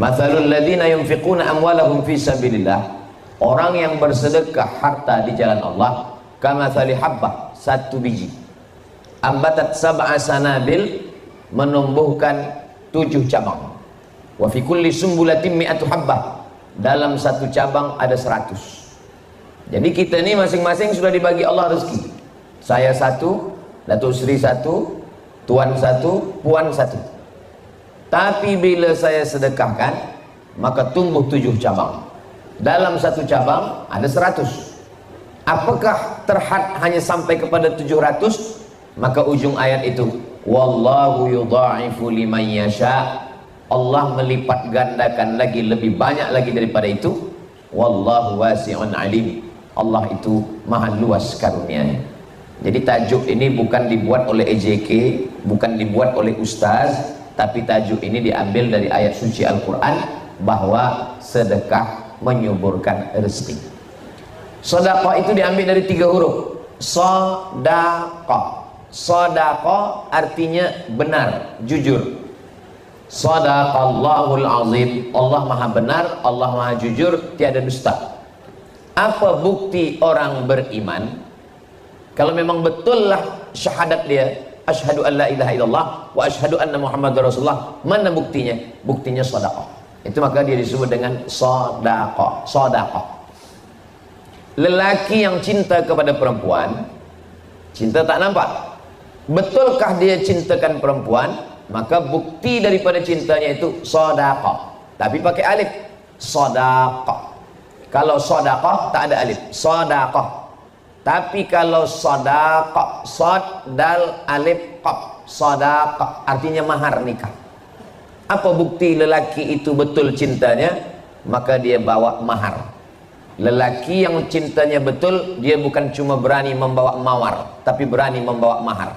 Mathalul ladzina yunfiquna amwalahum fi sabilillah, orang yang bersedekah harta di jalan Allah, kamathali habbah, satu biji, ambatat sab'a sanabil, menumbuhkan 7 cabang, wa fi kulli sumbulatin mi'atu habbah, dalam satu cabang ada 100. Jadi kita ini masing-masing sudah dibagi Allah rezeki. Saya 1, Datuk Seri 1, Tuan 1, Puan 1. Tapi bila saya sedekahkan, maka tumbuh 7 cabang. Dalam satu cabang ada 100. Apakah terhad hanya sampai kepada 700? Maka ujung ayat itu, wallahu yudha'ifu liman yasha, Allah melipat gandakan lagi, lebih banyak lagi daripada itu. Wallahu wasi'un alim, Allah itu maha luas karunia-Nya. Jadi tajuk ini bukan dibuat oleh EJK, bukan dibuat oleh ustaz, tapi tajuk ini diambil dari ayat suci Al-Quran, bahwa sedekah menyuburkan rezeki. Sedekah itu diambil dari 3 huruf. Sedekah. Sedekah artinya benar, jujur. Sadaqallahul azim, Allah maha benar, Allah maha jujur, tiada dusta. Apa bukti orang beriman? Kalau memang betullah syahadat dia, asyhadu an la ilaha illallah wa asyhadu anna muhammadar rasulullah, mana buktinya? Buktinya sedekah. Itu maka dia disebut dengan sedekah. Sedekah. Lelaki yang cinta kepada perempuan, cinta tak nampak. Betulkah dia cintakan perempuan? Maka bukti daripada cintanya itu sedekah. Tapi pakai alif. Sedekah. Kalau sedekah tak ada alif, sedekah. Tapi kalau sedekah, sad dal alif qaf, sedekah artinya mahar nikah. Apa bukti lelaki itu betul cintanya? Maka dia bawa mahar. Lelaki yang cintanya betul, dia bukan cuma berani membawa mawar, tapi berani membawa mahar.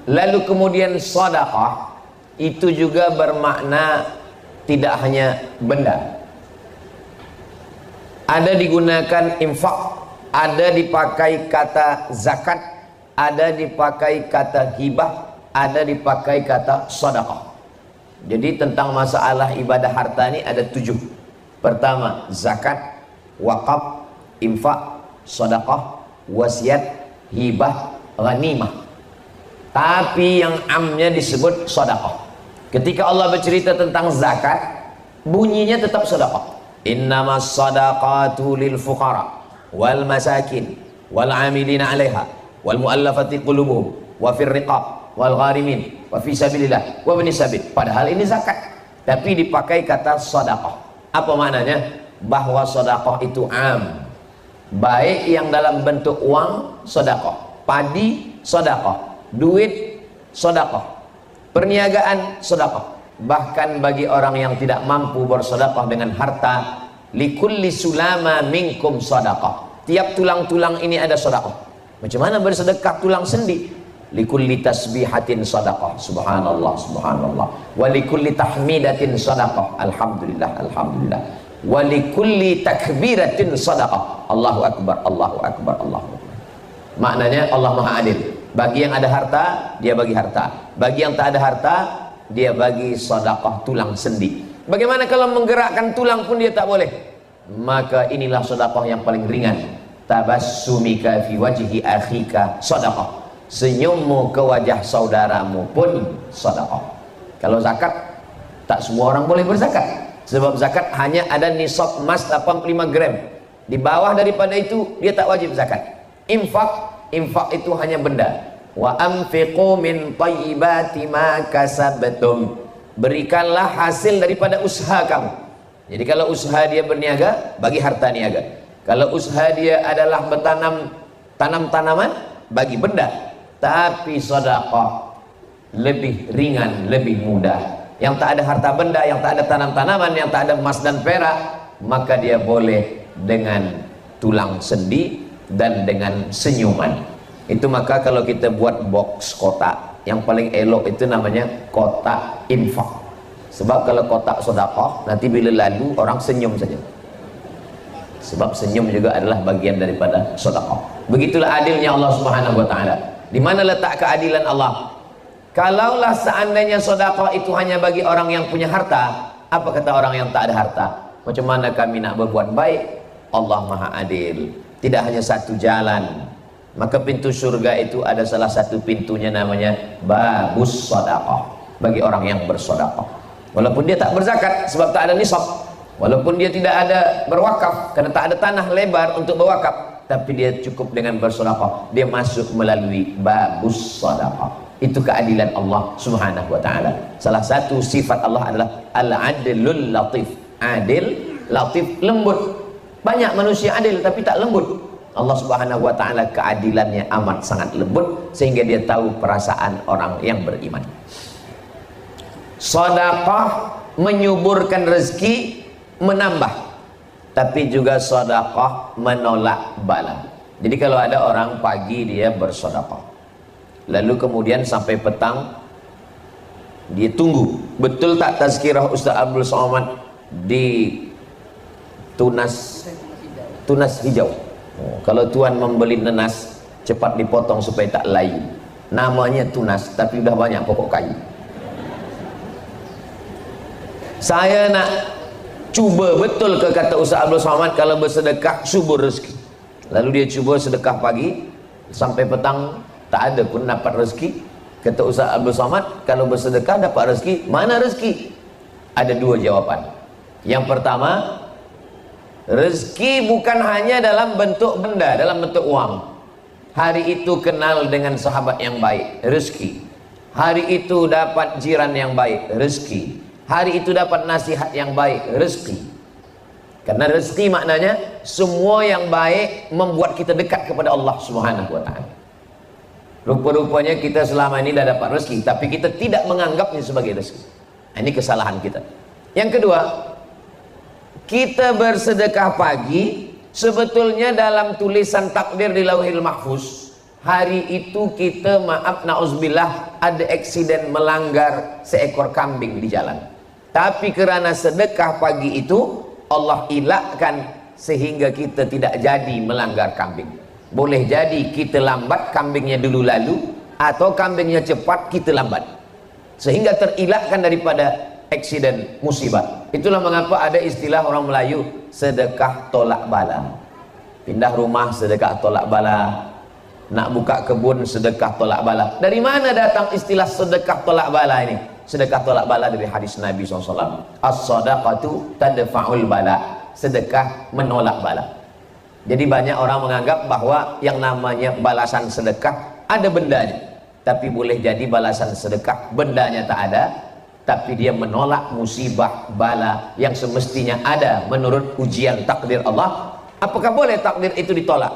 Lalu kemudian sedekah itu juga bermakna tidak hanya benda. Ada digunakan infak, ada dipakai kata zakat, ada dipakai kata hibah, ada dipakai kata sedekah. Jadi tentang masalah ibadah harta ini ada 7. Pertama, zakat, wakaf, infak, sedekah, wasiat, hibah, ghanimah. Tapi yang amnya disebut sedekah. Ketika Allah bercerita tentang zakat, bunyinya tetap sedekah. Innamas sadaqatu lil fuqara wal masakin wal amilina 'alaiha wal muallafati qulubuhum wa fir riqab wal gharimin wa fi sabilillah wa ibnis sabil. Padahal ini zakat, tapi dipakai kata sedekah. Apa maknanya? Bahwa sedekah itu am. Baik yang dalam bentuk uang, sedekah, padi, sedekah, duit, sedekah, perniagaan, sedekah. Bahkan bagi orang yang tidak mampu bersedekah dengan harta, likulli sulama minkum sedekah. Tiap tulang-tulang ini ada sedekah. Macam mana bersedekah tulang sendi? Likulli tasbihatin sedekah, subhanallah, subhanallah. Wa likulli tahmidatin sedekah, alhamdulillah, alhamdulillah. Wa likulli takbiratin sedekah, Allahu akbar, Allahu akbar, Allahu akbar. Maknanya Allah Maha Adil. Bagi yang ada harta, dia bagi harta. Bagi yang tak ada harta, dia bagi sedekah tulang sendi. Bagaimana kalau menggerakkan tulang pun dia tak boleh? Maka inilah sedekah yang paling ringan. Tabassumika fi wajhi akhika sedekah. Senyummu ke wajah saudaramu pun sedekah. Kalau zakat, tak semua orang boleh berzakat. Sebab zakat hanya ada nisab emas 85 gram. Di bawah daripada itu dia tak wajib zakat. Infak itu hanya benda. Wa anfiqu min thayyibati ma kasabtum, berikanlah hasil daripada usaha kamu. Jadi kalau usaha dia berniaga, bagi harta niaga. Kalau usaha dia adalah bertanam tanaman, bagi benda. Tapi sedekah lebih ringan, lebih mudah. Yang tak ada harta benda, yang tak ada tanam-tanaman, yang tak ada emas dan perak, maka dia boleh dengan tulang sendi dan dengan senyuman. Itu maka kalau kita buat box kotak, yang paling elok itu namanya kotak infak. Sebab kalau kotak sedekah, nanti bila lalu orang senyum saja. Sebab senyum juga adalah bagian daripada sedekah. Begitulah adilnya Allah Subhanahu wa taala. Di mana letak keadilan Allah? Kalaulah seandainya sedekah itu hanya bagi orang yang punya harta, apa kata orang yang tak ada harta? Macam mana kami nak berbuat baik? Allah Maha Adil. Tidak hanya satu jalan. Maka pintu surga itu ada salah satu pintunya namanya babus sedekah, bagi orang yang bersedekah. Walaupun dia tak berzakat sebab tak ada nisab, walaupun dia tidak ada berwakaf karena tak ada tanah lebar untuk berwakaf, tapi dia cukup dengan bersedekah, dia masuk melalui babus sedekah. Itu keadilan Allah Subhanahu wa taala. Salah satu sifat Allah adalah al-adlul latif. Adil, latif, lembut. Banyak manusia adil tapi tak lembut. Allah Subhanahu wa taala keadilannya amat sangat lembut sehingga dia tahu perasaan orang yang beriman. Sedekah menyuburkan rezeki, menambah. Tapi juga sedekah menolak bala. Jadi kalau ada orang pagi dia bersedekah, lalu kemudian sampai petang dia tunggu, betul tak tazkirah Ustaz Abdul Somad di tunas hijau. Kalau tuan membeli nenas, cepat dipotong supaya tak layu. Namanya tunas tapi udah banyak pokok kayu. Saya nak cuba betul ke kata Ustaz Abdul Somad, kalau bersedekah subur rezeki. Lalu dia cuba sedekah pagi sampai petang tak ada pun dapat rezeki. Kata Ustaz Abdul Somad, kalau bersedekah dapat rezeki, mana rezeki? Ada dua jawaban. Yang pertama, rezeki bukan hanya dalam bentuk benda, dalam bentuk uang. Hari itu kenal dengan sahabat yang baik, rezeki. Hari itu dapat jiran yang baik, rezeki. Hari itu dapat nasihat yang baik, rezeki. Karena rezeki maknanya semua yang baik membuat kita dekat kepada Allah Subhanahu wa taala. Rupa-rupanya kita selama ini dah dapat rezeki, tapi kita tidak menganggapnya sebagai rezeki. Ini kesalahan kita. Yang kedua, kita bersedekah pagi, sebetulnya dalam tulisan takdir di Lauhil Mahfuz, hari itu kita maaf na'udzubillah ada eksiden melanggar seekor kambing di jalan. Tapi kerana sedekah pagi itu Allah elakkan sehingga kita tidak jadi melanggar kambing. Boleh jadi kita lambat, kambingnya dulu lalu, atau kambingnya cepat, kita lambat, sehingga terelakkan daripada eksiden musibah. Itulah mengapa ada istilah orang Melayu sedekah tolak bala. Pindah rumah sedekah tolak bala, nak buka kebun sedekah tolak bala. Dari mana datang istilah sedekah tolak bala ini? Sedekah tolak bala dari hadis Nabi SAW. As-sadaqatu tadfa'ul bala. Sedekah menolak bala. Jadi banyak orang menganggap bahwa yang namanya balasan sedekah ada bendanya, tapi boleh jadi balasan sedekah bendanya tak ada, tapi dia menolak musibah bala yang semestinya ada menurut ujian takdir Allah. Apakah boleh takdir itu ditolak?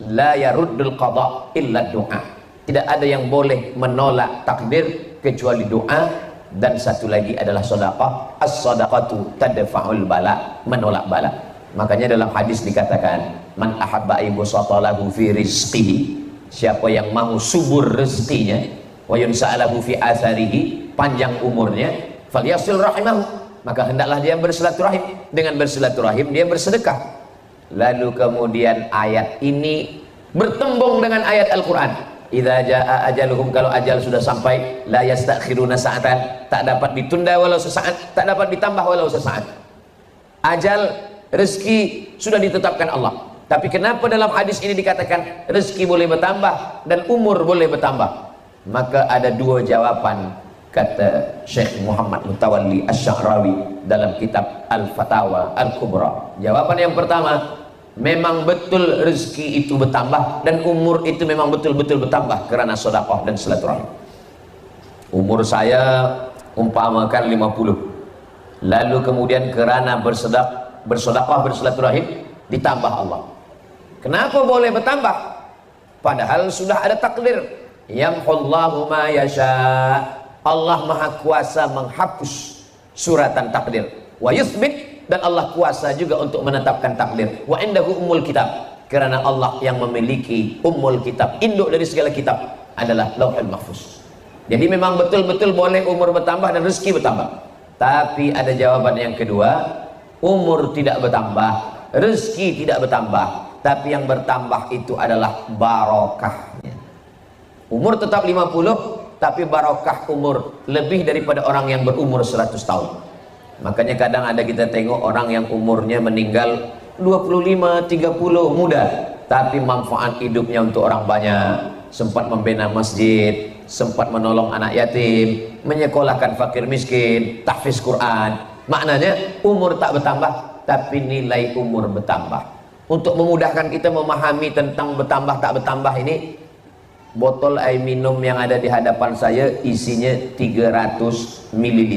La yaruddul qada illa doa. Tidak ada yang boleh menolak takdir kecuali doa. Dan satu lagi adalah sedekah. As-sadaqatu tadfa'ul bala, menolak bala. Makanya dalam hadis dikatakan, man ahabba ibsata lahu fi rizqihi, siapa yang mau subur rezekinya, wa yunsa'alahu fi atharihi, panjang umurnya, falyasil rahimahu, maka hendaklah dia bersilaturahim. Dengan bersilaturahim dia bersedekah. Lalu kemudian ayat ini bertembung dengan ayat Al-Quran. Idza jaa ajaluhum, kalau ajal sudah sampai, la yastakhiruna sa'atan, tak dapat ditunda walau sesaat, tak dapat ditambah walau sesaat. Ajal, rezeki sudah ditetapkan Allah. Tapi kenapa dalam hadis ini dikatakan rezeki boleh bertambah dan umur boleh bertambah? Maka ada dua jawaban, kata Syekh Muhammad Mutawalli Asy-Sya'rawi dalam kitab Al-Fatawa Al-Kubra. Jawaban yang pertama, memang betul rezeki itu bertambah dan umur itu memang betul-betul bertambah kerana sedekah dan silaturahim. Umur saya umpamakan 50, lalu kemudian kerana bersedekah bersilaturahim ditambah Allah. Kenapa boleh bertambah? Padahal sudah ada takdir. Yamhullahu ma yasha. Allah Maha Kuasa menghapus suratan takdir. Wa yuthbit, dan Allah kuasa juga untuk menetapkan takdir. Wa indahu ummul kitab, kerana Allah yang memiliki ummul kitab, induk dari segala kitab adalah Lauhul Mahfuz. Jadi memang betul-betul boleh umur bertambah dan rezeki bertambah. Tapi ada jawaban yang kedua, umur tidak bertambah, rezeki tidak bertambah, tapi yang bertambah itu adalah barokahnya. Umur tetap 50, tapi barokah umur lebih daripada orang yang berumur 100 tahun. Makanya kadang ada kita tengok orang yang umurnya meninggal 25, 30 muda, tapi manfaat hidupnya untuk orang banyak, sempat membina masjid, sempat menolong anak yatim, menyekolahkan fakir miskin, tahfiz Quran. Maknanya umur tak bertambah, tapi nilai umur bertambah. Untuk memudahkan kita memahami tentang bertambah tak bertambah ini, botol air minum yang ada di hadapan saya isinya 300 ml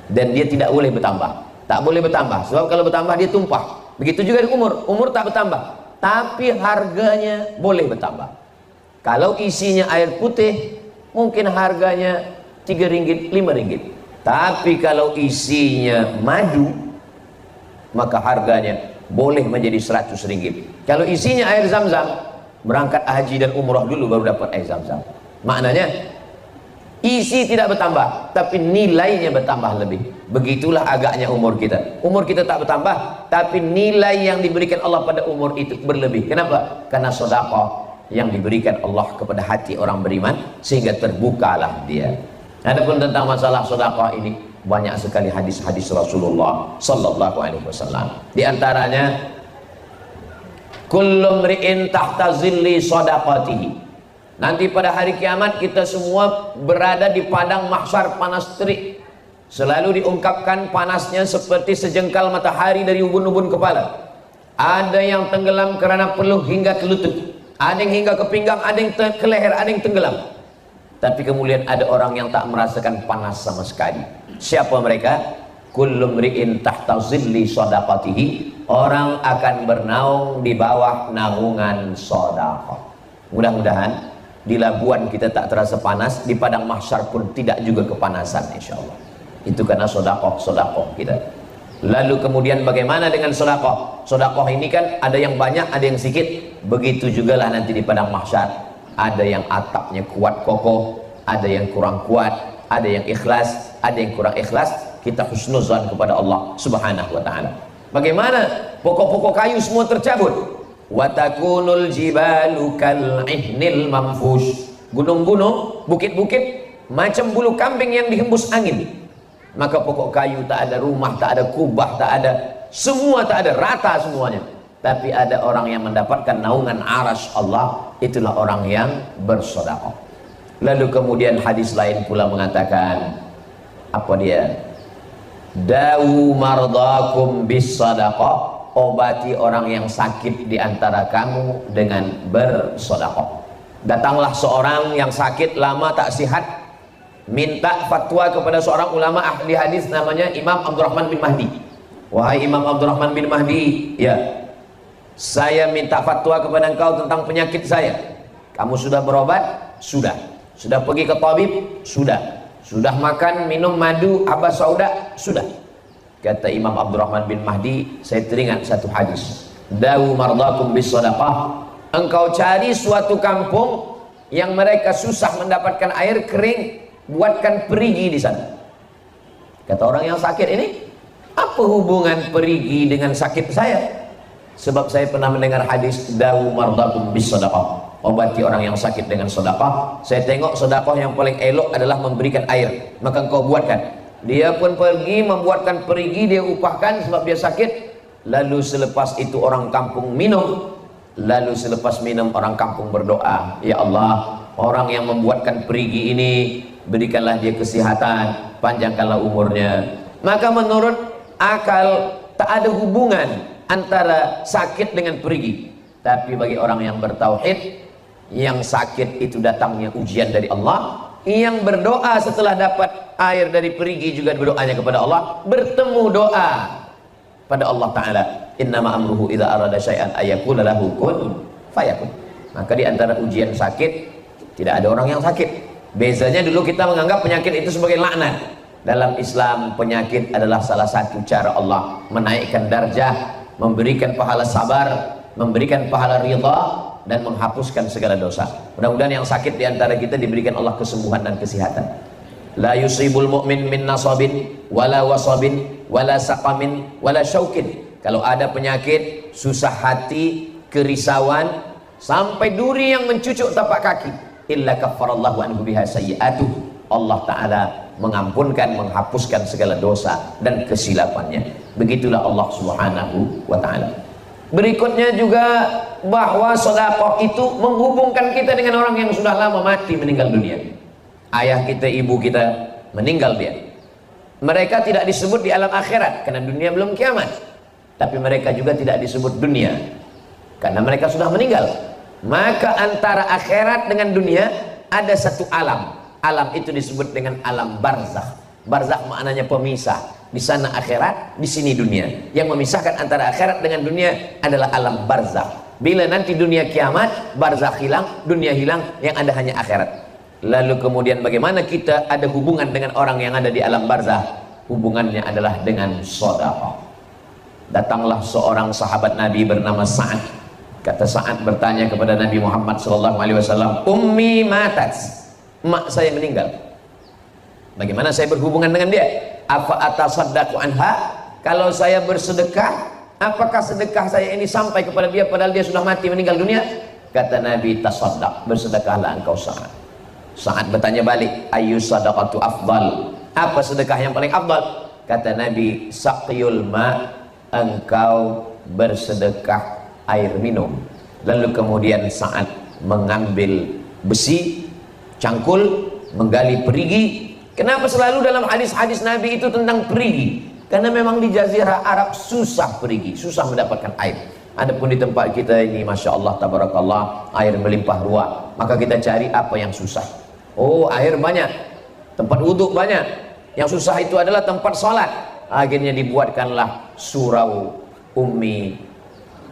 dan dia tidak boleh bertambah. Tak boleh bertambah, sebab kalau bertambah dia tumpah. Begitu juga dengan umur tak bertambah, tapi harganya boleh bertambah. Kalau isinya air putih mungkin harganya 3 ringgit, 5 ringgit. Tapi kalau isinya madu maka harganya boleh menjadi 100 ringgit. Kalau isinya air zam-zam, berangkat haji dan umrah dulu baru dapat air zam-zam. Maknanya isi tidak bertambah, tapi nilainya bertambah lebih. Begitulah agaknya umur kita. Umur kita tak bertambah, tapi nilai yang diberikan Allah pada umur itu berlebih. Kenapa? Karena sedekah yang diberikan Allah kepada hati orang beriman, sehingga terbukalah dia. Adapun tentang masalah sedekah ini, banyak sekali hadis-hadis Rasulullah sallallahu alaihi wasallam. Di antaranya, kullu mri'in tahta zilli shadaqatihi. Nanti pada hari kiamat kita semua berada di padang mahsyar panas terik. Selalu diungkapkan panasnya seperti sejengkal matahari dari ubun-ubun kepala. Ada yang tenggelam kerana peluh hingga ke lutut, ada yang hingga ke pinggang, ada yang ke leher, ada yang tenggelam. Tapi kemudian ada orang yang tak merasakan panas sama sekali. Siapa mereka? Kullu mri'in tahta zilli shadaqatihi. Orang akan bernaung di bawah naungan sedekah. Mudah-mudahan di Labuan kita tak terasa panas, di padang mahsyar pun tidak juga kepanasan, insyaallah. Itu karena sedekah kita. Lalu kemudian bagaimana dengan sedekah? Sedekah ini kan ada yang banyak, ada yang sedikit. Begitu jugalah nanti di padang mahsyar. Ada yang atapnya kuat kokoh, ada yang kurang kuat, ada yang ikhlas, ada yang kurang ikhlas. Kita husnuzan kepada Allah Subhanahu wa taala. Bagaimana? Pokok-pokok kayu semua tercabut. Wa takunul jibalu kal ihnil manfush. Gunung-gunung, bukit-bukit macam bulu kambing yang dihembus angin. Maka pokok kayu tak ada, rumah tak ada, kubah tak ada, semua tak ada, rata semuanya. Tapi ada orang yang mendapatkan naungan arasy Allah, itulah orang yang bersedekah. Lalu kemudian hadis lain pula mengatakan, apa dia? Dawu mardakum bis sadaqah, obati orang yang sakit di antara kamu dengan bersedekah. Datanglah seorang yang sakit lama tak sihat, minta fatwa kepada seorang ulama ahli hadis namanya Imam Abdurrahman bin Mahdi. Wahai Imam Abdurrahman bin Mahdi, ya, saya minta fatwa kepada engkau tentang penyakit saya. Kamu sudah berobat? Sudah. Sudah pergi ke tabib? Sudah. Sudah makan minum madu habas sauda? Sudah. Kata Imam Abdurrahman bin Mahdi, saya teringat satu hadis. Dawu mardakum bis sadaqah. Engkau cari suatu kampung yang mereka susah mendapatkan air kering, buatkan perigi di sana. Kata orang yang sakit ini, apa hubungan perigi dengan sakit saya? Sebab saya pernah mendengar hadis dawu mardakum bis sadaqah, obati orang yang sakit dengan sedekah. Saya tengok sedekah yang paling elok adalah memberikan air, maka engkau buatkan. Dia pun pergi membuatkan perigi, dia upahkan sebab dia sakit. Lalu selepas itu orang kampung minum. Lalu selepas minum orang kampung berdoa, ya Allah, orang yang membuatkan perigi ini berikanlah dia kesehatan, panjangkanlah umurnya. Maka menurut akal tak ada hubungan antara sakit dengan perigi. Tapi bagi orang yang bertauhid, yang sakit itu datangnya ujian dari Allah, yang berdoa setelah dapat air dari perigi juga berdoanya kepada Allah, bertemu doa pada Allah Ta'ala. Innama amruhu idza arada syai'an ayaqula lahu kun fayakun. Maka di antara ujian sakit, tidak ada orang yang sakit. Bezanya dulu kita menganggap penyakit itu sebagai laknat. Dalam Islam penyakit adalah salah satu cara Allah menaikkan darjah, memberikan pahala sabar, memberikan pahala ridha, dan menghapuskan segala dosa. Mudah-mudahan yang sakit di antara kita diberikan Allah kesembuhan dan kesehatan. La yusibul mu'min min nasabin wala wasabin wala saqamin wala syaukin. Kalau ada penyakit, susah hati, kerisauan, sampai duri yang mencucuk tapak kaki, illa kaffarallahu anhu biha sayyi'atuh. Allah Ta'ala mengampunkan, menghapuskan segala dosa dan kesilapannya. Begitulah Allah Subhanahu wa Ta'ala. Berikutnya juga bahwa sedekah itu menghubungkan kita dengan orang yang sudah lama mati, meninggal dunia. Ayah kita, ibu kita meninggal dia. Mereka tidak disebut di alam akhirat karena dunia belum kiamat. Tapi mereka juga tidak disebut dunia karena mereka sudah meninggal. Maka antara akhirat dengan dunia ada satu alam. Alam itu disebut dengan alam barzakh. Barzakh maknanya pemisah. Di sana akhirat, di sini dunia. Yang memisahkan antara akhirat dengan dunia adalah alam barzakh. Bila nanti dunia kiamat, barzakh hilang, dunia hilang, yang ada hanya akhirat. Lalu kemudian bagaimana kita ada hubungan dengan orang yang ada di alam barzakh? Hubungannya adalah dengan sedekah. Datanglah seorang sahabat Nabi bernama Sa'ad. Kata Sa'ad bertanya kepada Nabi Muhammad SAW, "Ummi matat." Mak saya meninggal. Bagaimana saya berhubungan dengan dia? Apa atasaddaqu anha? Kalau saya bersedekah, apakah sedekah saya ini sampai kepada dia padahal dia sudah mati meninggal dunia? Kata Nabi, tasaddaq, bersedekahlah engkau Sa'ad. Sa'ad bertanya balik, ayu sadaqatu afdal? Apa sedekah yang paling afdal? Kata Nabi, saqiyul ma, engkau bersedekah air minum. Lalu kemudian Sa'ad mengambil besi, cangkul, menggali perigi. Kenapa selalu dalam hadis-hadis Nabi itu tentang perigi? Karena memang di Jazirah Arab susah perigi, susah mendapatkan air. Adapun di tempat kita ini, Masya Allah, tabarakallah, air melimpah ruah. Maka kita cari apa yang susah. Oh, air banyak, tempat wudhu banyak. Yang susah itu adalah tempat sholat. Akhirnya dibuatkanlah surau Ummi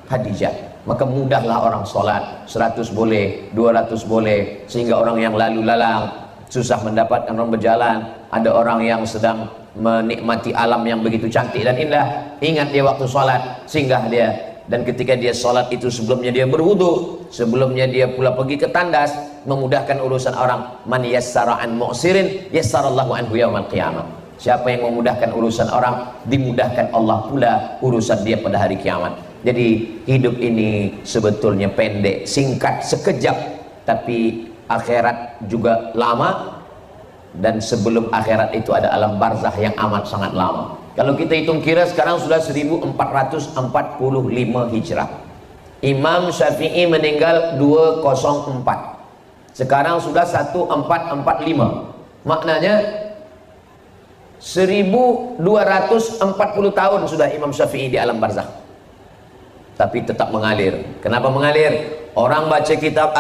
Hadijah. Maka mudahlah orang sholat, 100 boleh, 200 boleh, sehingga orang yang lalu lalang susah mendapatkan orang berjalan. Ada orang yang sedang menikmati alam yang begitu cantik dan indah, ingat dia waktu sholat, singgah dia. Dan ketika dia sholat itu sebelumnya dia berwudu, sebelumnya dia pula pergi ke tandas, memudahkan urusan orang. Man yassara an mu'sirin yassarallahu anhu yaumal qiyamah. Siapa yang memudahkan urusan orang, dimudahkan Allah pula urusan dia pada hari kiamat. Jadi hidup ini sebetulnya pendek, singkat, sekejap, tapi akhirat juga lama. Dan sebelum akhirat itu ada alam barzakh yang amat sangat lama. Kalau kita hitung kira sekarang sudah 1445 Hijrah. Imam Syafi'i meninggal 204. Sekarang sudah 1445. Maknanya 1240 tahun sudah Imam Syafi'i di alam barzakh. Tapi tetap mengalir. Kenapa mengalir? Orang baca kitab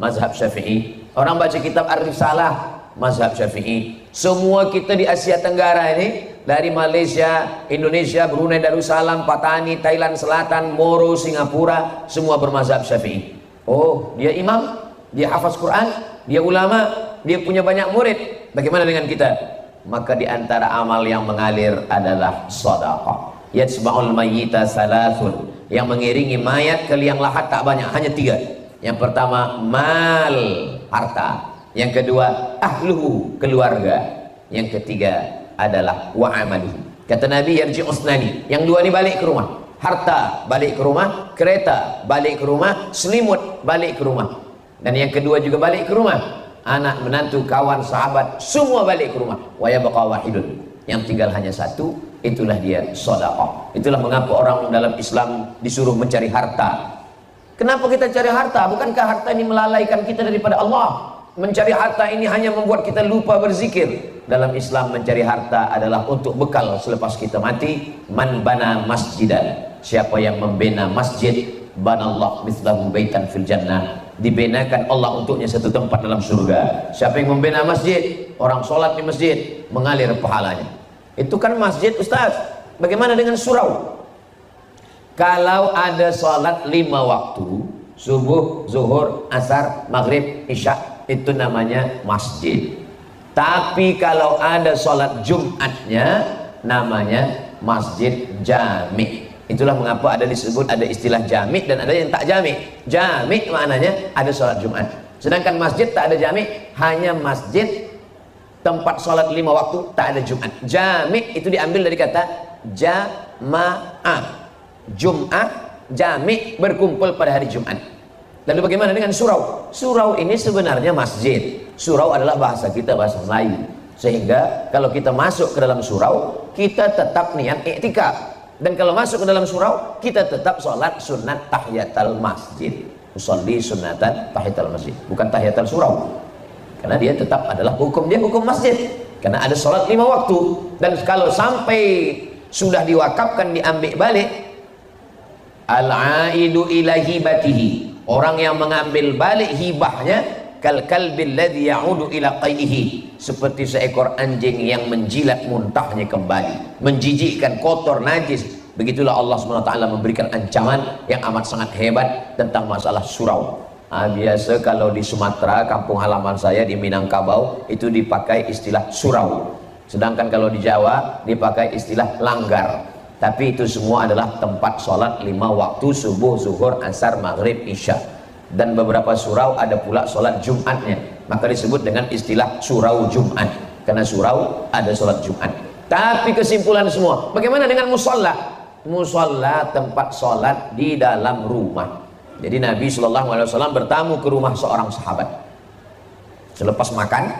mazhab Syafi'i. Orang baca kitab Ar-Risalah, mazhab Syafi'i. Semua kita di Asia Tenggara ini, dari Malaysia, Indonesia, Brunei Darussalam, Patani, Thailand Selatan, Moro, Singapura, semua bermazhab Syafi'i. Oh, dia imam, dia hafaz Quran, dia ulama, dia punya banyak murid. Bagaimana dengan kita? Maka di antara amal yang mengalir adalah sedekah. Yatsba'ul mayyita salasun. Yang mengiringi mayat ke liang lahat tak banyak, hanya 3. Yang pertama, mal, harta. Yang kedua, ahluhu, keluarga. Yang ketiga adalah wa'amaluhu. Kata Nabi, yarji'u usnani. Yang 2 ini balik ke rumah. Harta balik ke rumah, kereta balik ke rumah, selimut balik ke rumah. Dan yang kedua juga balik ke rumah. Anak, menantu, kawan, sahabat, semua balik ke rumah. Wa yabqa wahidun. Yang tinggal hanya satu, itulah dia sedekah. Itulah mengapa orang dalam Islam disuruh mencari harta. Kenapa kita cari harta? Bukankah harta ini melalaikan kita daripada Allah? Mencari harta ini hanya membuat kita lupa berzikir. Dalam Islam mencari harta adalah untuk bekal selepas kita mati. Man bana masjidan. Siapa yang membina masjid, banallah mithlahu baitan fil jannah. Dibenakan Allah untuknya satu tempat dalam surga. Siapa yang membina masjid, orang sholat di masjid, mengalir pahalanya. Itu kan masjid, Ustaz. Bagaimana dengan surau? Kalau ada sholat 5 waktu, subuh, zuhur, asar, maghrib, isya, itu namanya masjid. Tapi kalau ada sholat Jumatnya, namanya masjid jami'. Itulah mengapa ada disebut, ada istilah jami' dan ada yang tak jami'. Jami' maknanya ada sholat Jumat. Sedangkan masjid tak ada jami', hanya masjid tempat sholat 5 waktu, tak ada Jumat. Jami' itu diambil dari kata jama'ah. Jum'ah, jami' berkumpul pada hari Jumat. Lalu bagaimana dengan surau? Surau ini sebenarnya masjid. Surau adalah bahasa kita, bahasa Melayu. Sehingga kalau kita masuk ke dalam surau, kita tetap niat i'tikaf. Dan kalau masuk ke dalam surau, kita tetap sholat sunat tahiyatul masjid. Usolli sunatan tahiyatul masjid, bukan tahiyatul surau. Karena dia tetap adalah hukum masjid. Karena ada sholat 5 waktu. Dan kalau sampai sudah diwakafkan, diambil balik, al-aidu ila hibatihi, orang yang mengambil balik hibahnya, kal kalbil ladzi ya'udu ila qaihi, seperti seekor anjing yang menjilat muntahnya kembali, menjijikkan, kotor, najis. Begitulah Allah SWT memberikan ancaman yang amat sangat hebat tentang masalah surau. Biasa kalau di Sumatera, kampung halaman saya di Minangkabau, itu dipakai istilah surau. Sedangkan kalau di Jawa dipakai istilah langgar. Tapi itu semua adalah tempat sholat 5 waktu, subuh, zuhur, asar, maghrib, isya. Dan beberapa surau ada pula sholat Jumatnya, maka disebut dengan istilah surau Jumat, karena surau ada sholat Jumat. Tapi kesimpulan semua, bagaimana dengan musola? Musola tempat sholat di dalam rumah. Jadi Nabi SAW bertamu ke rumah seorang sahabat. Selepas makan,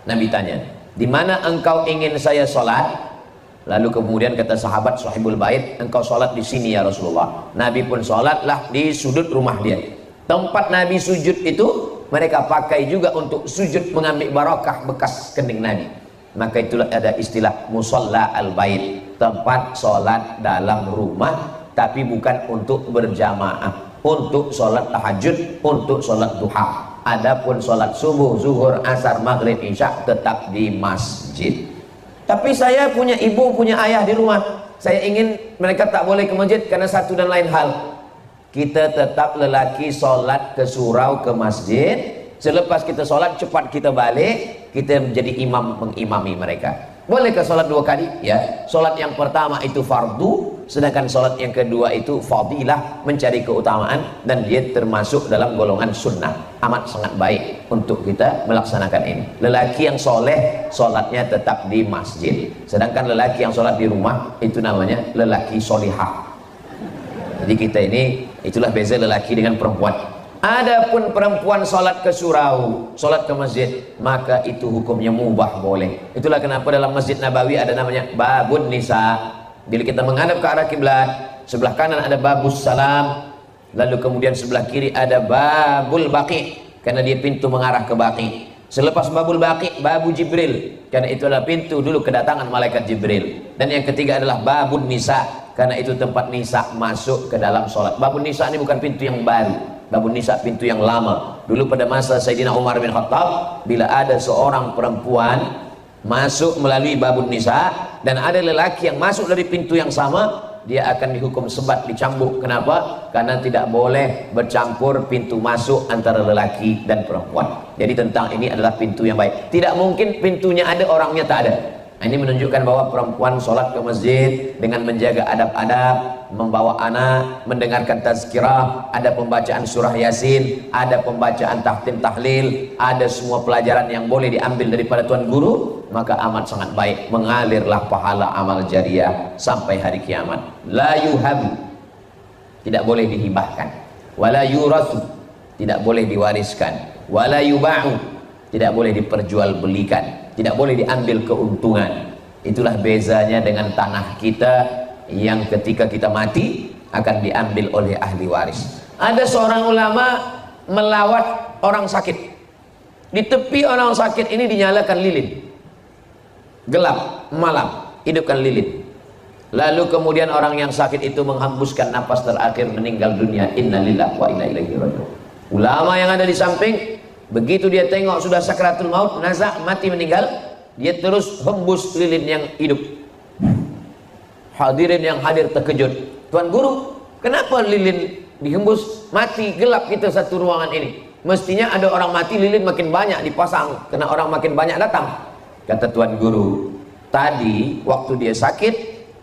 Nabi tanya, di mana engkau ingin saya sholat? Lalu kemudian kata sahabat sahibul bait, engkau sholat di sini ya Rasulullah. Nabi pun sholatlah di sudut rumah dia. Tempat Nabi sujud itu mereka pakai juga untuk sujud, mengambil barakah bekas kening Nabi. Maka itulah ada istilah musalla al-bait, tempat sholat dalam rumah, tapi bukan untuk berjamaah, untuk sholat tahajud, untuk sholat duha. Adapun sholat subuh, zuhur, asar, maghrib, isya tetap di masjid. Tapi saya punya ibu, punya ayah di rumah, saya ingin mereka tak boleh ke masjid karena satu dan lain hal. Kita tetap lelaki sholat ke surau, ke masjid. Selepas kita sholat cepat kita balik, kita menjadi imam, mengimami mereka. Bolehkah sholat 2 kali? Ya. Sholat yang pertama itu fardu, sedangkan sholat yang kedua itu fadilah, mencari keutamaan, dan dia termasuk dalam golongan sunnah. Amat sangat baik untuk kita melaksanakan ini. Lelaki yang soleh, sholatnya tetap di masjid. Sedangkan lelaki yang sholat di rumah, itu namanya lelaki solihah. Jadi kita ini, itulah beza lelaki dengan perempuan. Adapun perempuan sholat ke surau, sholat ke masjid, maka itu hukumnya mubah, boleh. Itulah kenapa dalam Masjid Nabawi ada namanya babun nisa. Bila kita menghadap ke arah kiblat, sebelah kanan ada babus salam, lalu kemudian sebelah kiri ada babul baqi, karena dia pintu mengarah ke baqi. Selepas babul baqi, babu Jibril, karena itu adalah pintu dulu kedatangan malaikat Jibril. Dan yang ketiga adalah babun nisa, karena itu tempat nisa masuk ke dalam sholat. Babun nisa ini bukan pintu yang baru, babun nisa pintu yang lama. Dulu pada masa Sayyidina Umar bin Khattab, bila ada seorang perempuan masuk melalui babun nisa dan ada lelaki yang masuk dari pintu yang sama, dia akan dihukum sebat, dicambuk. Kenapa? Karena tidak boleh bercampur pintu masuk antara lelaki dan perempuan. Jadi tentang ini adalah pintu yang baik. Tidak mungkin pintunya ada, orangnya tak ada. Ini menunjukkan bahwa perempuan sholat ke masjid dengan menjaga adab-adab, membawa anak, mendengarkan tazkirah, ada pembacaan surah Yasin, ada pembacaan tahtim tahlil, ada semua pelajaran yang boleh diambil daripada tuan guru, maka amat sangat baik. Mengalirlah pahala amal jariah sampai hari kiamat. La yuhabu, tidak boleh dihibahkan. Wala yurasu, tidak boleh diwariskan. Wala yuba'u, tidak boleh diperjualbelikan, tidak boleh diambil keuntungan. Itulah bezanya dengan tanah kita yang ketika kita mati akan diambil oleh ahli waris. Ada seorang ulama melawat orang sakit. Di tepi orang sakit ini dinyalakan lilin. Gelap, malam, hidupkan lilin. Lalu kemudian orang yang sakit itu menghembuskan napas terakhir, meninggal dunia. Innalillahi wa inna ilaihi raji'un. Ulama yang ada di samping, begitu dia tengok sudah sakratul maut, nazak, mati, meninggal, dia terus hembus lilin yang hidup. Hadirin yang hadir terkejut. Tuan guru, kenapa lilin dihembus? Mati, gelap kita satu ruangan ini. Mestinya ada orang mati, lilin makin banyak dipasang, karena orang makin banyak datang. Kata tuan guru, tadi waktu dia sakit,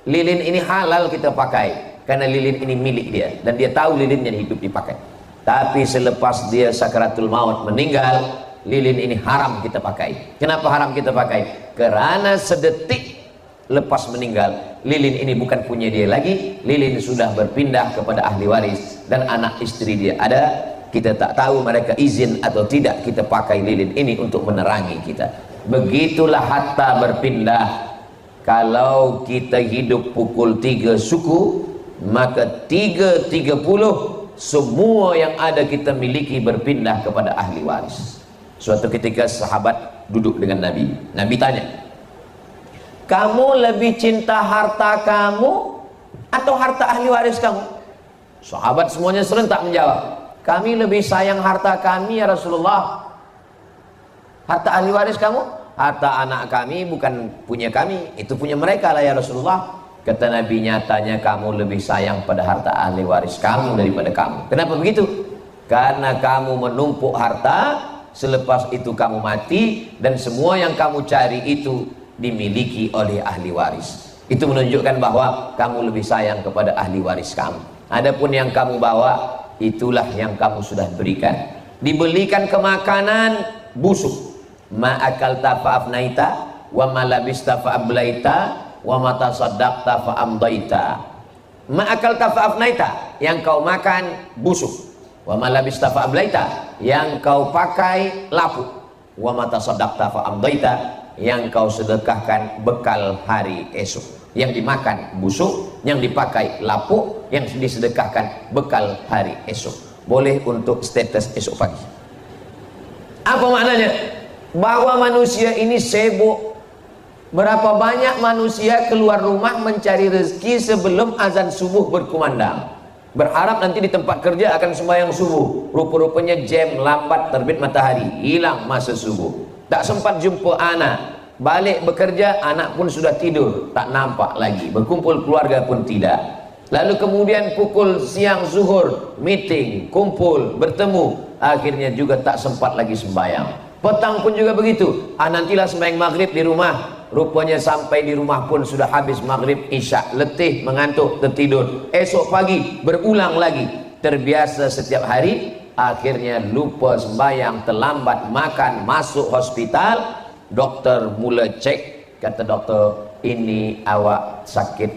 lilin ini halal kita pakai, karena lilin ini milik dia, dan dia tahu lilinnya hidup dipakai. Tapi selepas dia sakratul maut, meninggal, lilin ini haram kita pakai. Kenapa haram kita pakai? Karena sedetik lepas meninggal, lilin ini bukan punya dia lagi. Lilin sudah berpindah kepada ahli waris dan anak istri dia. Ada Kita tak tahu mereka izin atau tidak kita pakai lilin ini untuk menerangi kita. Begitulah harta berpindah. Kalau kita hidup pukul 3 suku, maka 3.30 semua yang ada kita miliki berpindah kepada ahli waris. Suatu ketika sahabat duduk dengan Nabi. Nabi tanya, kamu lebih cinta harta kamu atau harta ahli waris kamu? Sahabat semuanya serentak menjawab, kami lebih sayang harta kami ya Rasulullah. Harta ahli waris kamu? Harta anak kami bukan punya kami, itu punya mereka lah ya Rasulullah. Kata Nabi, nyatanya kamu lebih sayang pada harta ahli waris kamu daripada kamu. Kenapa begitu? Karena kamu menumpuk harta, selepas itu kamu mati, dan semua yang kamu cari itu dimiliki oleh ahli waris. Itu menunjukkan bahwa kamu lebih sayang kepada ahli waris kamu. Adapun yang kamu bawa, itulah yang kamu sudah berikan. Dibelikan ke makanan busuk. Ma akalta fa'afnaita wa ma labista fa'ablaita wa ma tasaddaqta fa'amdaita. Ma akalta fa'afnaita, yang kau makan busuk. Wa ma labista fa'ablaita, yang kau pakai lapuk. Wa ma tasaddaqta fa'amdaita, yang kau sedekahkan bekal hari esok. Yang dimakan busuk, yang dipakai lapuk, yang disedekahkan bekal hari esok. Boleh untuk status esok pagi. Apa maknanya? Bahwa manusia ini sibuk. Berapa banyak manusia keluar rumah mencari rezeki sebelum azan subuh berkumandang, berharap nanti di tempat kerja akan sembahyang subuh. Rupa-rupanya jam lambat terbit matahari, hilang masa subuh. Tak sempat jumpa anak. Balik bekerja, anak pun sudah tidur, tak nampak lagi. Berkumpul keluarga pun tidak. Lalu kemudian pukul siang zuhur, meeting, kumpul, bertemu, akhirnya juga tak sempat lagi sembahyang. Petang pun juga begitu. Nantilah sembahyang maghrib di rumah. Rupanya sampai di rumah pun sudah habis maghrib isya, letih, mengantuk, tertidur. Esok pagi berulang lagi. Terbiasa setiap hari, akhirnya lupa sembahyang, terlambat makan, masuk hospital. Dokter mula cek, kata dokter, ini awak sakit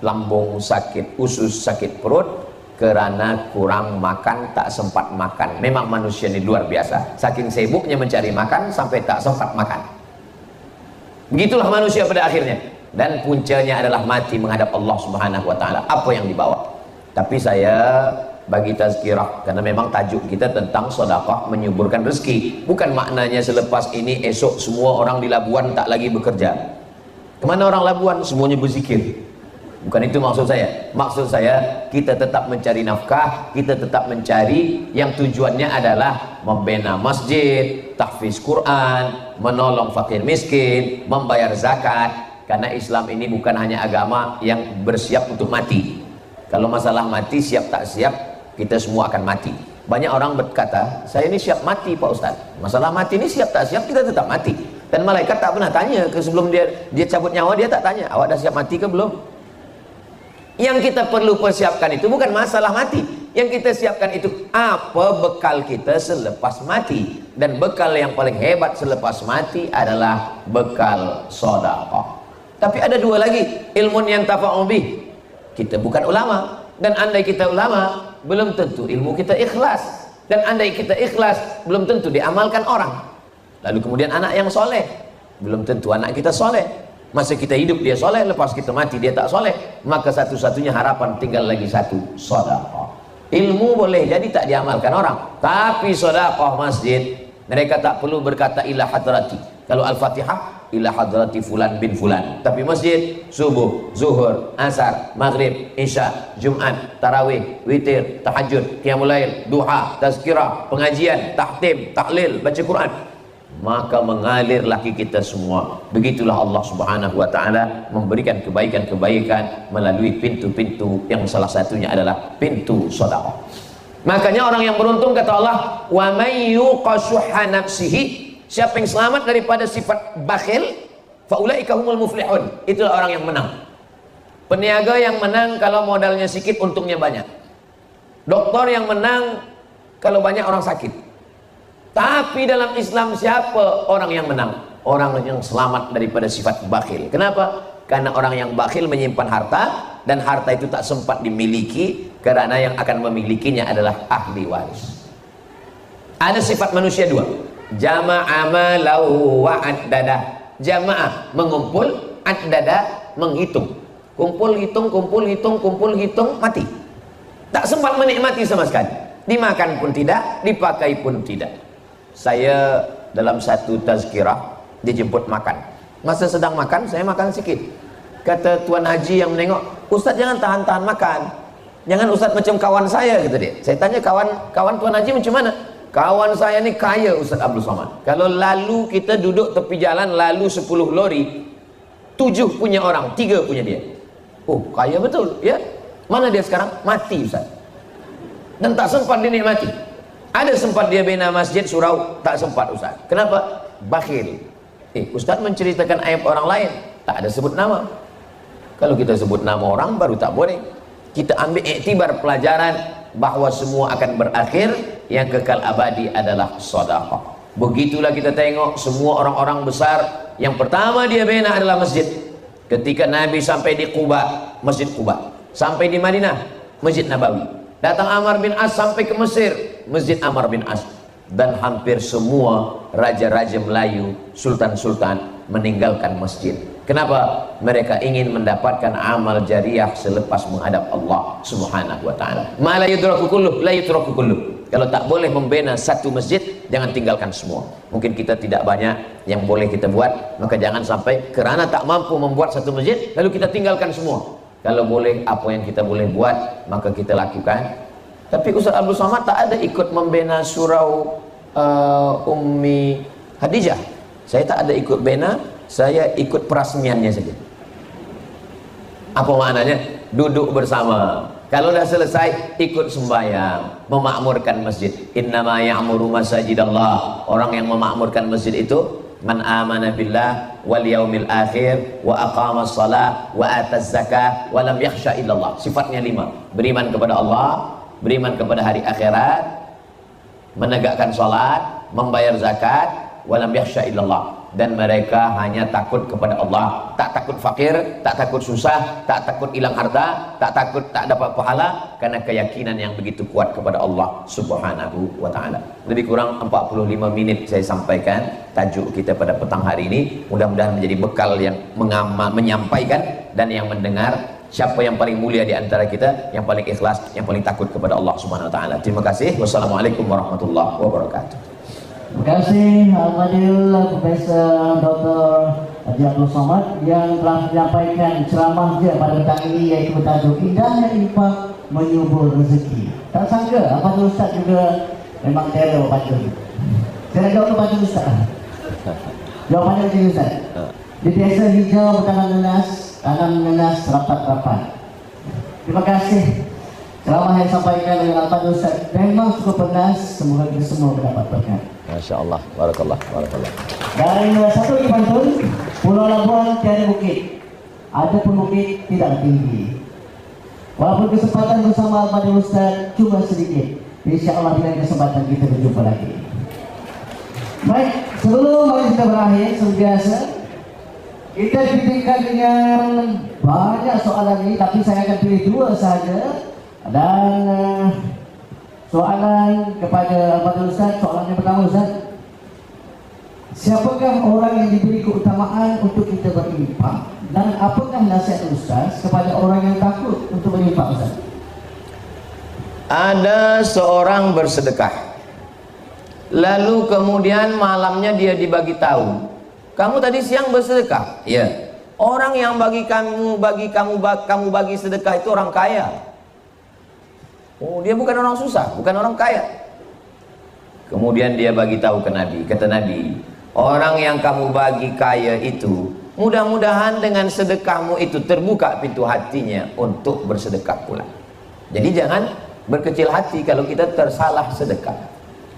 lambung, sakit usus, sakit perut karena kurang makan, tak sempat makan. Memang manusia ini luar biasa, saking sibuknya mencari makan sampai tak sempat makan. Begitulah manusia pada akhirnya, dan puncanya adalah mati menghadap Allah Subhanahu wa taala. Apa yang dibawa? Tapi saya bagi tazkirah, karena memang tajuk kita tentang sedekah menyuburkan rezeki. Bukan maknanya selepas ini esok semua orang di Labuan tak lagi bekerja. Kemana orang Labuan? Semuanya berzikir. Bukan itu maksud saya. Maksud saya, kita tetap mencari nafkah, kita tetap mencari yang tujuannya adalah membina masjid, tahfiz Quran, menolong fakir miskin, membayar zakat. Karena Islam ini bukan hanya agama yang bersiap untuk mati. Kalau masalah mati, siap tak siap, kita semua akan mati. Banyak orang berkata, saya ini siap mati Pak Ustaz. Masalah mati ini siap tak siap, kita tetap mati. Dan malaikat tak pernah tanya ke sebelum dia cabut nyawa, dia tak tanya, awak dah siap mati ke belum? Yang kita perlu persiapkan itu bukan masalah mati. Yang kita siapkan itu apa bekal kita selepas mati. Dan bekal yang paling hebat selepas mati adalah bekal sedekah. Tapi ada dua lagi, ilmun yang tafa'u bih. Kita bukan ulama, dan andai kita ulama, belum tentu ilmu kita ikhlas. Dan andai kita ikhlas, belum tentu diamalkan orang. Lalu kemudian anak yang soleh, belum tentu anak kita soleh. Masa kita hidup dia soleh, lepas kita mati dia tak soleh, maka satu-satunya harapan tinggal lagi satu, sedekah. Ilmu boleh jadi tak diamalkan orang, tapi sedekah masjid, mereka tak perlu berkata ila hadrati. Kalau Al-Fatihah, ila hadrati fulan bin fulan. Tapi masjid, subuh, zuhur, asar, maghrib, isya, Jumat, tarawih, witir, tahajud, qiyamul lail, duha, tazkirah, pengajian, tahtim, tahlil, baca Quran, maka mengalir lagi kita semua. Begitulah Allah Subhanahu wa taala memberikan kebaikan-kebaikan melalui pintu-pintu yang salah satunya adalah pintu sedekah. Makanya orang yang beruntung, kata Allah, wa may yuqashuha nafsihi, siapa yang selamat daripada sifat bakhil, faulaika humul muflihun, itulah orang yang menang. Peniaga yang menang kalau modalnya sedikit, untungnya banyak. Dokter yang menang kalau banyak orang sakit. Tapi dalam Islam siapa orang yang menang? Orang yang selamat daripada sifat bakhil. Kenapa? Karena orang yang bakhil menyimpan harta, dan harta itu tak sempat dimiliki, karena yang akan memilikinya adalah ahli waris. Ada sifat manusia dua. Jama'a malahu wa addada. Jamaah mengumpul, addada menghitung. Kumpul hitung, mati. Tak sempat menikmati sama sekali. Dimakan pun tidak, dipakai pun tidak. Saya dalam satu tazkirah dijemput makan. Masa sedang makan, saya makan sedikit. Kata Tuan Haji yang menengok, Ustaz jangan tahan-tahan makan. Jangan Ustaz macam kawan saya, kata dia. Saya tanya kawan Tuan Haji macam mana? Kawan saya ni kaya Ustaz Abdul Somad. Kalau lalu kita duduk tepi jalan, lalu 10 lori, 7 punya orang, 3 punya dia. Oh, kaya betul, ya? Mana dia sekarang? Mati Ustaz. Dan tak sempat dinikmati. Ada sempat dia bina masjid surau, tak sempat Ustaz. Kenapa? Bakhil. Ustaz menceritakan aib orang lain, tak ada sebut nama. Kalau kita sebut nama orang baru tak boleh. Kita ambil iktibar pelajaran bahwa semua akan berakhir, yang kekal abadi adalah sedekah. Begitulah kita tengok semua orang-orang besar, yang pertama dia bina adalah masjid. Ketika Nabi sampai di Quba, Masjid Quba. Sampai di Madinah, Masjid Nabawi. Datang Amr bin As sampai ke Mesir, Masjid Amr bin As. Dan hampir semua raja-raja Melayu, sultan-sultan meninggalkan masjid. Kenapa? Mereka ingin mendapatkan amal jariah selepas menghadap Allah Subhanahu wa taala. Ma la yudraku kulluh, la yutraku kulluh. Kalau tak boleh membina satu masjid, jangan tinggalkan semua. Mungkin kita tidak banyak yang boleh kita buat, maka jangan sampai kerana tak mampu membuat satu masjid lalu kita tinggalkan semua. Kalau boleh, apa yang kita boleh buat maka kita lakukan. Tapi Ustaz Abdul Somad tak ada ikut membina surau Ummi Hadijah. Saya tak ada ikut bina, saya ikut perasmiannya saja. Apa maknanya? Duduk bersama. Kalau dah selesai, ikut sembahyang, memakmurkan masjid. Innama ya'muru masajidallah. Orang yang memakmurkan masjid itu man amana billah wal yaumil akhir wa aqamas salat wa ataz zakah wa lam yakhsha illallah. Sifatnya 5. Beriman kepada Allah, beriman kepada hari akhirat, menegakkan salat, membayar zakat, wa lam yakhsha illallah. Dan mereka hanya takut kepada Allah, tak takut fakir, tak takut susah, tak takut hilang harta, tak takut tak dapat pahala, karena keyakinan yang begitu kuat kepada Allah Subhanahu wa taala. Lebih kurang 45 menit saya sampaikan tajuk kita pada petang hari ini. Mudah-mudahan menjadi bekal yang menyampaikan dan yang mendengar. Siapa yang paling mulia di antara kita? Yang paling ikhlas, yang paling takut kepada Allah Subhanahu wa taala. Terima kasih. Wassalamualaikum warahmatullahi wabarakatuh. Terima kasih Al-Fadil Profesor Dr. Haji Abdul Somad yang telah menyampaikan ceramahnya pada petang ini, yaitu bertajuk Indahnya Infak Menyubur Rezeki. Tak sangka Al-Fadil Ustaz juga memang teror Al-Fadil. Saya jawab kepada Ustaz. Jawapannya macam ni Ustaz. Dia biasa hijau bertanam nenas, tanam nenas rapat-rapat. Terima kasih. Ceramah yang disampaikan oleh Al-Fadil Ustaz memang cukup pedas. Semoga kita semua mendapat berkat. Masya Allah, barakallah, barakallah. Dan satu lagi pantun, Pulau Labuan tiada bukit, ada pun bukit tidak tinggi. Walaupun kesempatan bersama Al-Fadil Ustaz cuma sedikit, insya Allah dengan kesempatan kita berjumpa lagi. Baik, sebelum mari kita berakhir seperti biasa, kita dipikirkan dengan banyak soalan ini, tapi saya akan pilih 2 saja. Dan soalan kepada Al-Fadil Ustaz, soalan yang pertama Ustaz, siapakah orang yang diberi keutamaan untuk kita berinfak, dan apakah nasihat Ustaz kepada orang yang takut untuk berinfak Ustaz? Ada seorang bersedekah, lalu kemudian malamnya dia dibagi tahu, kamu tadi siang bersedekah? Ya. Orang yang kamu bagi sedekah itu orang kaya. Oh, dia bukan orang susah, bukan orang kaya. Kemudian dia bagi tahu ke Nabi, kata Nabi, orang yang kamu bagi kaya itu, mudah-mudahan dengan sedekahmu itu terbuka pintu hatinya untuk bersedekah pula. Jadi jangan berkecil hati kalau kita tersalah sedekah.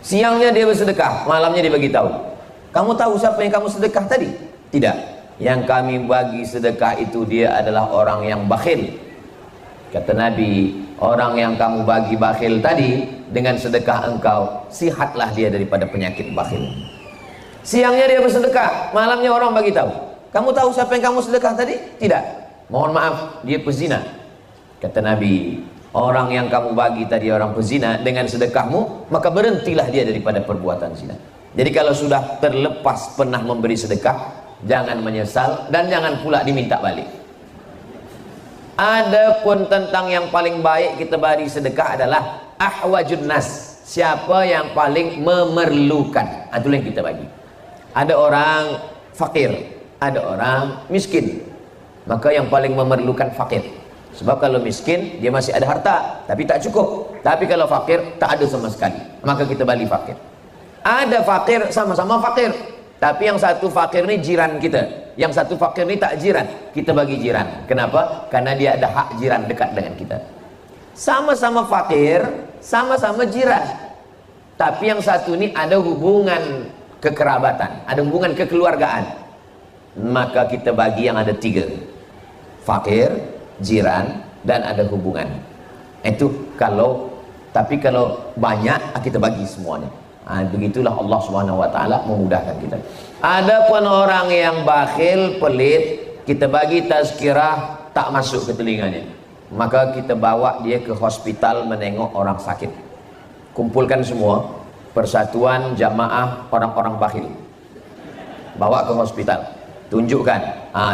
Siangnya dia bersedekah, malamnya dia bagi tahu. Kamu tahu siapa yang kamu sedekah tadi? Tidak. Yang kami bagi sedekah itu dia adalah orang yang bakhil. Kata Nabi, orang yang kamu bagi bakhil tadi, dengan sedekah engkau, sihatlah dia daripada penyakit bakhil. Siangnya dia bersedekah, malamnya orang bagi tahu. Kamu tahu siapa yang kamu sedekah tadi? Tidak. Mohon maaf, dia pezina. Kata Nabi, Orang yang kamu bagi tadi orang pezina, dengan sedekahmu maka berhentilah dia daripada perbuatan zina. Jadi kalau sudah terlepas pernah memberi sedekah, jangan menyesal dan jangan pula diminta balik. Adapun tentang yang paling baik kita bagi sedekah adalah ahwajun nas, siapa yang paling memerlukan, itu yang kita bagi. Ada orang fakir, ada orang miskin, maka yang paling memerlukan fakir. Sebab kalau miskin dia masih ada harta tapi tak cukup, tapi kalau fakir tak ada sama sekali, maka kita bagi fakir. Ada fakir, sama-sama fakir, tapi yang satu fakir ni jiran kita, yang satu fakir ni tak jiran, kita bagi jiran. Kenapa? Karena dia ada hak jiran dekat dengan kita. Sama-sama fakir, sama-sama jiran, tapi yang satu ni ada hubungan kekerabatan, ada hubungan kekeluargaan, maka kita bagi yang ada 3: fakir, jiran, dan ada hubungan. Itu kalau, tapi kalau banyak kita bagi semuanya. Begitulah Allah Subhanahu wa taala memudahkan kita. Adapun orang yang bakhil, pelit, kita bagi tazkirah tak masuk ke telinganya, maka kita bawa dia ke hospital menengok orang sakit. Kumpulkan semua persatuan jamaah orang-orang bakhil, bawa ke hospital, tunjukkan,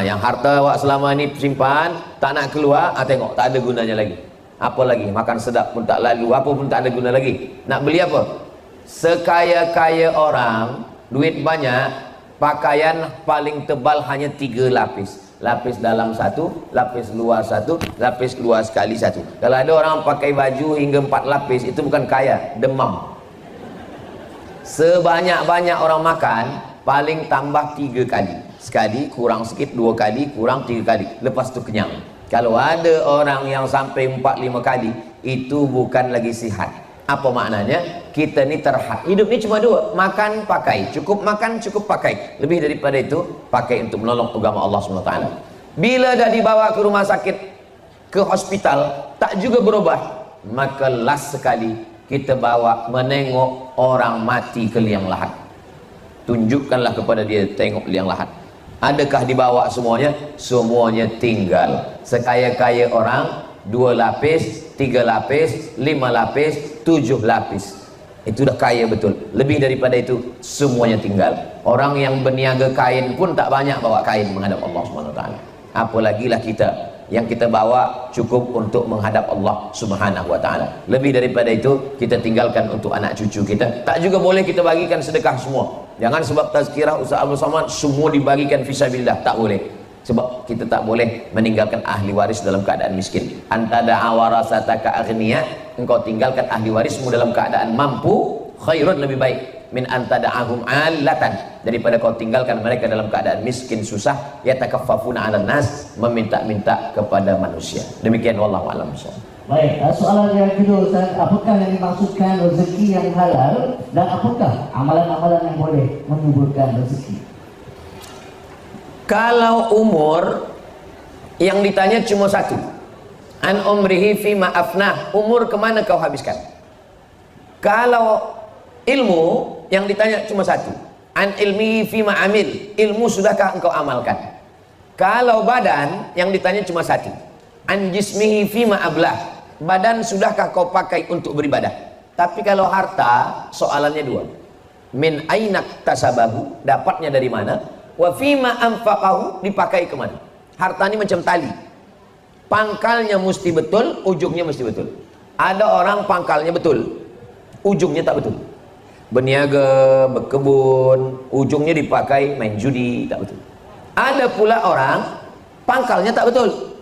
yang harta awak selama ini simpan tak nak keluar, tengok tak ada gunanya lagi. Apa lagi? Makan sedap pun tak lalu, apa pun tak ada guna lagi. Nak beli apa? Sekaya-kaya orang, duit banyak, pakaian paling tebal hanya 3 lapis. Lapis dalam 1, lapis luar 1, lapis luar sekali 1. Kalau ada orang pakai baju hingga 4 lapis, itu bukan kaya, demam. Sebanyak-banyak orang makan, paling tambah 3 kali. Sekali kurang sikit, 2 kali kurang, 3 kali, lepas tu kenyang. Kalau ada orang yang sampai 4-5 kali, itu bukan lagi sihat. Apa maknanya? Kita ni terhad, hidup ni cuma 2, makan pakai, cukup makan cukup pakai. Lebih daripada itu pakai untuk menolong agama Allah SWT. Bila dah dibawa ke rumah sakit, ke hospital, tak juga berubah, maka last sekali kita bawa menengok orang mati ke liang lahat. Tunjukkanlah kepada dia, tengok liang lahat. Adakah dibawa semuanya? Semuanya tinggal. Sekaya-kaya orang, 2 lapis, 3 lapis, 5 lapis, 7 lapis. Itu dah kaya betul. Lebih daripada itu semuanya tinggal. Orang yang berniaga kain pun tak banyak bawa kain menghadap Allah SWT. Apalagilah kita, yang kita bawa cukup untuk menghadap Allah Subhanahu wa taala. Lebih daripada itu kita tinggalkan untuk anak cucu kita. Tak juga boleh kita bagikan sedekah semua. Jangan sebab tazkirah Ustaz Abdul Somad semua dibagikan fisabilillah, tak boleh. Sebab kita tak boleh meninggalkan ahli waris dalam keadaan miskin. Anta da'a warasataka aghniya, engkau tinggalkan ahli warismu dalam keadaan mampu, khairun, lebih baik min anta da'ahum 'allatan, daripada kau tinggalkan mereka dalam keadaan miskin susah, yatakaffafuna 'alan nas, meminta-minta kepada manusia. Demikian wallahu a'lam bishawab. Baik, soalan yang kedua Ustaz, apakah yang dimaksudkan rezeki yang halal dan apakah amalan-amalan yang boleh menyuburkan rezeki? Kalau umur yang ditanya cuma 1, an umrihi fima afnah, umur kemana kau habiskan. Kalau ilmu yang ditanya cuma 1, an ilmihi fima amil, ilmu sudahkah engkau amalkan. Kalau badan yang ditanya cuma 1, an jismihi fima ablah, badan sudahkah kau pakai untuk beribadah. Tapi kalau harta soalannya 2, min ainak tasabahu, dapatnya dari mana, wa fima anfaqahu, dipakai ke mana. Harta ini macam tali, pangkalnya mesti betul, ujungnya mesti betul. Ada orang pangkalnya betul, ujungnya tak betul. Berniaga, berkebun, ujungnya dipakai main judi, tak betul. Ada pula orang pangkalnya tak betul,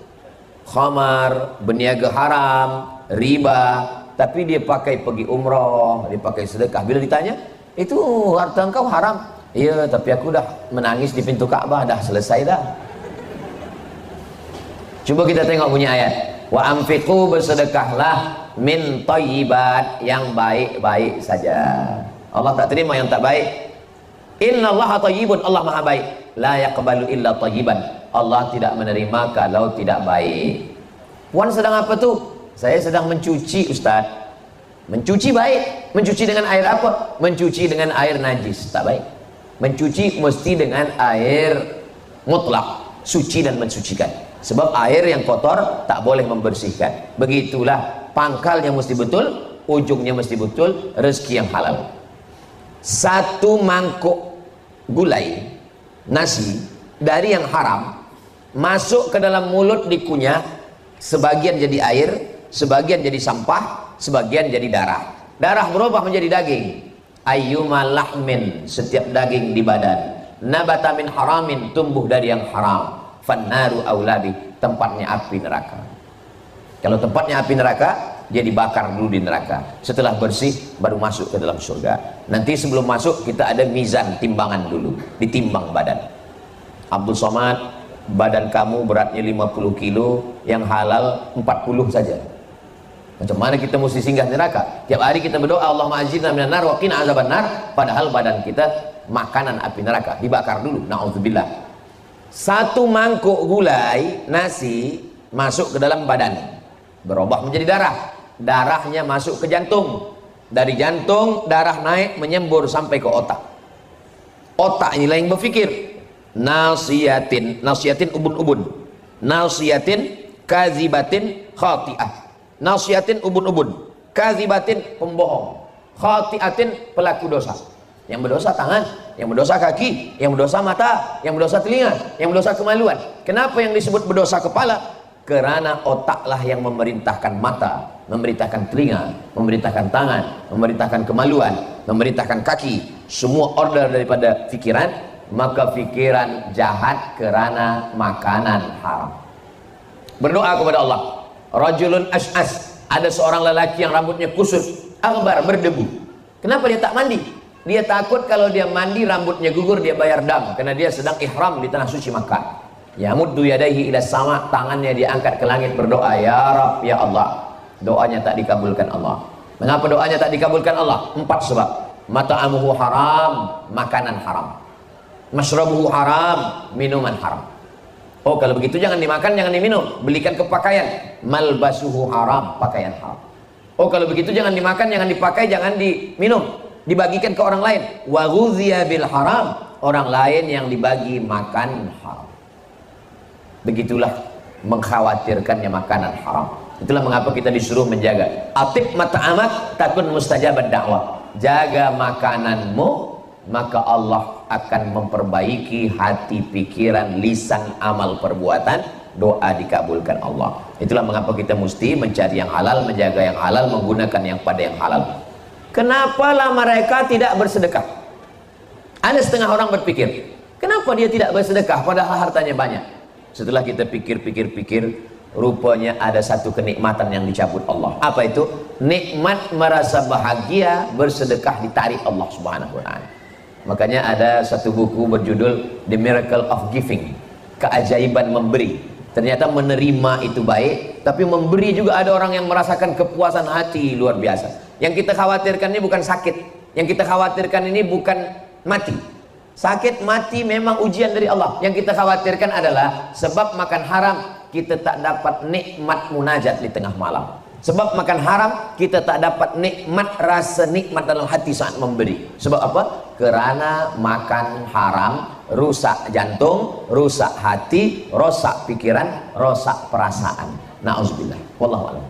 khamar, berniaga haram, riba, tapi dia pakai pergi umrah, dia pakai sedekah. Bila ditanya, itu harta engkau haram. Ya, tapi aku dah menangis di pintu Ka'bah, dah selesai dah. Cuba kita tengok punya ayat. Wa anfiqu, bersedekahlah, min thayyibat, yang baik-baik saja. Allah tak terima yang tak baik. Innallaha thayyibun, Allah maha baik. La yaqbalu illa thayyiban, Allah tidak menerima kalau tidak baik. Puan sedang apa tu? Saya sedang mencuci Ustaz. Mencuci baik. Mencuci dengan air apa? Mencuci dengan air najis, tak baik. Mencuci mesti dengan air mutlak, suci dan mensucikan. Sebab air yang kotor tak boleh membersihkan. Begitulah pangkalnya mesti betul, ujungnya mesti betul, rezeki yang halal. Satu mangkuk gulai nasi dari yang haram masuk ke dalam mulut dikunyah, sebagian jadi air, sebagian jadi sampah, sebagian jadi darah. Darah berubah menjadi daging. Ayyuma lahmin, setiap daging di badan, nabata min haramin, tumbuh dari yang haram, fannaru aulabi, tempatnya api neraka. Kalau tempatnya api neraka, dia dibakar dulu di neraka. Setelah bersih baru masuk ke dalam surga. Nanti sebelum masuk kita ada mizan, timbangan dulu, ditimbang badan. Abdul Somad, badan kamu beratnya 50 kilo, yang halal 40 saja. Macam mana kita mesti singgah neraka? Tiap hari kita berdoa, Allahumma ajirna minan nar wa qina azabannar, padahal badan kita makanan api neraka, dibakar dulu. Nauzubillah. Satu mangkuk gulai nasi masuk ke dalam badan, berubah menjadi darah. Darahnya masuk ke jantung. Dari jantung darah naik menyembur sampai ke otak. Otak inilah yang berfikir. Nasiyatin, nasiyatin ubun-ubun, nasiyatin kazibatin khati'ah. Nasiyatin ubun-ubun, kazibatin pembohong, khati'atin pelaku dosa. Yang berdosa tangan, yang berdosa kaki, yang berdosa mata, yang berdosa telinga, yang berdosa kemaluan. Kenapa yang disebut berdosa kepala? Karena otaklah yang memerintahkan mata, memerintahkan telinga, memerintahkan tangan, memerintahkan kemaluan, memerintahkan kaki. Semua order daripada fikiran, maka fikiran jahat karena makanan haram. Berdoa kepada Allah. Rajulun ash'as, ada seorang lelaki yang rambutnya kusut, akbar, berdebu. Kenapa dia tak mandi? Dia takut kalau dia mandi rambutnya gugur, dia bayar dam, karena dia sedang ihram di tanah suci Makkah. Yamuddu yadaihi ila sama, tangannya diangkat ke langit berdoa, ya Rabb, ya Allah. Doanya tak dikabulkan Allah. Mengapa doanya tak dikabulkan Allah? 4 sebab. Mata'amuhu haram, makanan haram. Masyrabuhu haram, minuman haram. Oh, kalau begitu jangan dimakan, jangan diminum, belikan ke pakaian. Malbasuhu haram, pakaian haram. Oh, kalau begitu jangan dimakan, jangan dipakai, jangan diminum, dibagikan ke orang lain. Wa ghudhiya bil haram, orang lain yang dibagi makan haram. Begitulah mengkhawatirkannya makanan haram. Itulah mengapa kita disuruh menjaga. Atib mata'amak takun mustajabat dakwah. Jaga makananmu, maka Allah akan memperbaiki hati, pikiran, lisan, amal, perbuatan, doa dikabulkan Allah. Itulah mengapa kita mesti mencari yang halal, menjaga yang halal, menggunakan yang pada yang halal. Kenapalah mereka tidak bersedekah? Ada setengah orang berpikir, kenapa dia tidak bersedekah padahal hartanya banyak? Setelah kita pikir-pikir, rupanya ada satu kenikmatan yang dicabut Allah. Apa itu? Nikmat merasa bahagia bersedekah ditarik Allah Subhanahu wa ta'ala. Makanya ada satu buku berjudul The Miracle of Giving, keajaiban memberi. Ternyata menerima itu baik, tapi memberi juga ada orang yang merasakan kepuasan hati luar biasa. Yang kita khawatirkan ini bukan sakit, yang kita khawatirkan ini bukan mati. Sakit mati memang ujian dari Allah. Yang kita khawatirkan adalah sebab makan haram kita tak dapat nikmat munajat di tengah malam. Sebab makan haram kita tak dapat nikmat, rasa nikmat dalam hati saat memberi. Sebab apa? Karena makan haram rusak jantung, rusak hati, rusak pikiran, rusak perasaan. Nauzubillah. Wallahu a'lam.